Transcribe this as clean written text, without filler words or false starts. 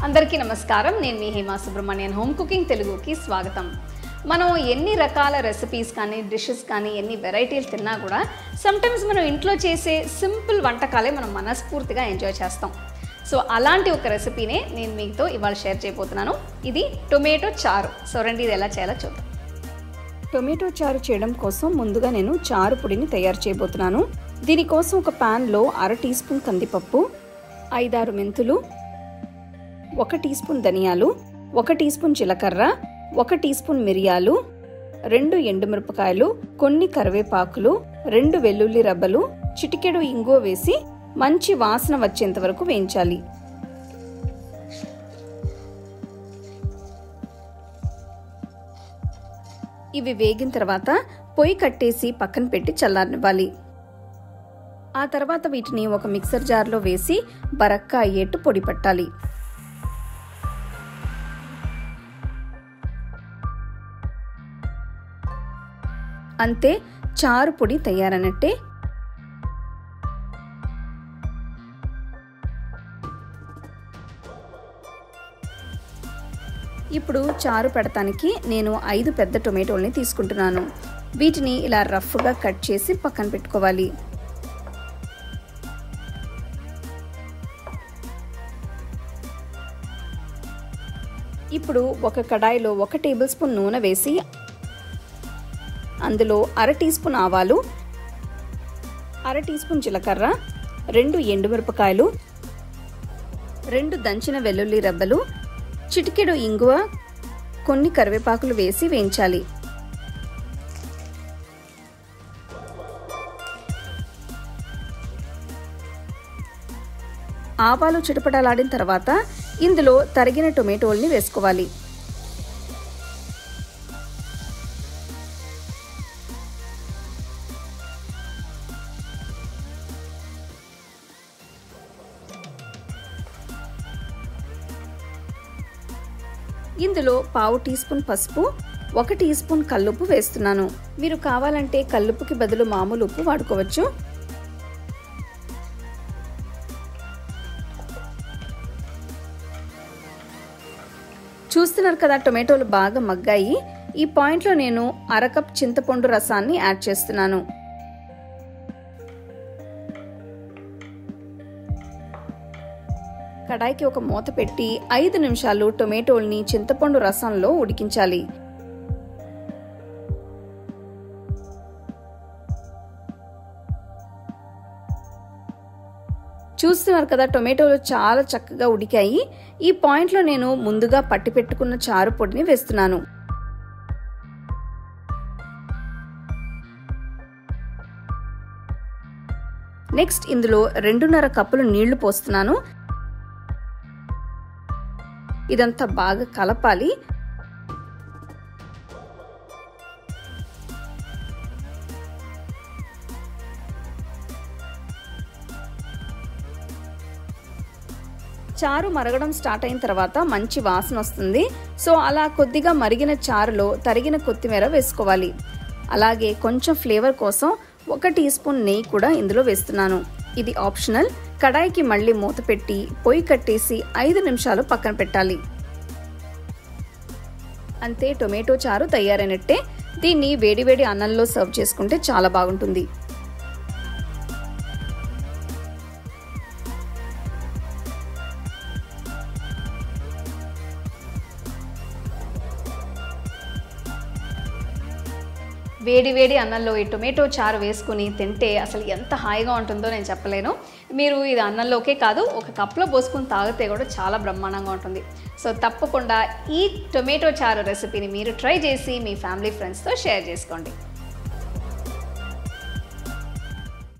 అందరికీ నమస్కారం. నేను మీ హేమా సుబ్రహ్మణ్యన్ హోమ్ కుకింగ్ తెలుగుకి స్వాగతం. మనం ఎన్ని రకాల రెసిపీస్ కానీ డిషెస్ కానీ ఎన్ని వెరైటీలు తిన్నా కూడా సమ్టైమ్స్ మనం ఇంట్లో చేసే సింపుల్ వంటకాలే మనం మనస్ఫూర్తిగా ఎంజాయ్ చేస్తాం. సో అలాంటి ఒక రెసిపీనే నేను మీతో ఇవాళ షేర్ చేయబోతున్నాను. ఇది టొమాటో చారు. సో రండి ఇది ఎలా చేయాలో చూద్దాం. టొమాటో చారు చేయడం కోసం ముందుగా నేను చారు పొడిని తయారు చేయబోతున్నాను. దీనికోసం ఒక ప్యాన్లో 1/2 టీ స్పూన్ కందిపప్పు, 5-6 మెంతులు, 1 టీ స్పూన్ ధనియాలు, 1 టీ స్పూన్ జీలకర్ర, 1 టీ స్పూన్ మిరియాలు, 2 ఎండుమిరపకాయలు, కొన్ని కరివేపాకులు, 2 వెల్లుల్లి రబ్బలు, చిటికెడు ఇంగువ వేసి మంచి వాసన వచ్చేంత వరకు వేయించాలి. ఇవి వేగిన తర్వాత పొయ్యి కట్టేసి పక్కన పెట్టి చల్లారనివ్వాలి. ఆ తర్వాత వీటిని ఒక మిక్సర్ జార్లో వేసి బరక్కా అయ్యేట్టు పొడి పట్టాలి. అంతే, చారు పొడి తయారన్నట్టే. ఇప్పుడు చారు పెడతానికి నేను 5 పెద్ద టొమాటోల్ని తీసుకుంటున్నాను. వీటిని ఇలా రఫ్గా కట్ చేసి పక్కన పెట్టుకోవాలి. ఇప్పుడు ఒక కడాయిలో 1 టేబుల్ స్పూన్ నూనె వేసి అందులో 1/2 టీ స్పూన్ ఆవాలు, 1/2 టీ స్పూన్ జీలకర్ర, 2 ఎండుమిరపకాయలు, 2 దంచిన వెల్లుల్లి రబ్బలు, చిటికెడు ఇంగువ, కొన్ని కరివేపాకులు వేసి వేయించాలి. ఆవాలు చిటపటలాడిన తర్వాత ఇందులో తరిగిన టొమాటోల్ని వేసుకోవాలి. ఇందులో 1/2 టీ స్పూన్ పసుపు, 1 టీ స్పూన్ కల్లుప్పు వేస్తున్నాను. మీరు కావాలంటే కల్లుప్పుకి బదులు మామూలు ఉప్పు వాడుకోవచ్చు. చూస్తున్నారు కదా, టొమాటోలు బాగా మగ్గాయి. ఈ పాయింట్లో నేను 1/2 కప్ చింతపండు రసాన్ని యాడ్ చేస్తున్నాను. కడాయికి ఒక మూత పెట్టి 5 నిమిషాలు టొమాటోల్ని చింతపండు రసంలో ఉడికించాలి. చూస్తున్నారు కదా, టొమాటోలు చాలా చక్కగా ఉడికాయి. ఈ పాయింట్లో నేను ముందుగా పట్టి పెట్టుకున్న చారు పొడిని వేస్తున్నాను. నెక్స్ట్ ఇందులో 2.5 కప్పులు నీళ్లు పోస్తున్నాను. ఇదంతా బాగా కలపాలి. చారు మరగడం స్టార్ట్ అయిన తర్వాత మంచి వాసన వస్తుంది. సో అలా కొద్దిగా మరిగిన చారులో తరిగిన కొత్తిమీర వేసుకోవాలి. అలాగే కొంచెం ఫ్లేవర్ కోసం 1 టీ స్పూన్ నెయ్యి కూడా ఇందులో వేస్తున్నాను. ఇది ఆప్షనల్. కడాయికి మళ్ళీ మూత పెట్టి పొయ్యి కట్టేసి 5 నిమిషాలు పక్కన పెట్టాలి. అంతే, టొమాటో చారు తయారైనట్టే. దీన్ని వేడివేడి అన్నంలో సర్వ్ చేసుకుంటే చాలా బాగుంటుంది. వేడి అన్నంలో ఈ టొమాటో చారు వేసుకుని తింటే అసలు ఎంత హాయిగా ఉంటుందో నేను చెప్పలేను. మీరు ఇది అన్నంలోకే కాదు, ఒక కప్లో పోసుకుని తాగితే కూడా చాలా బ్రహ్మాండంగా ఉంటుంది. సో తప్పకుండా ఈ టొమాటో చారు రెసిపీని మీరు ట్రై చేసి మీ ఫ్యామిలీ ఫ్రెండ్స్తో షేర్ చేసుకోండి.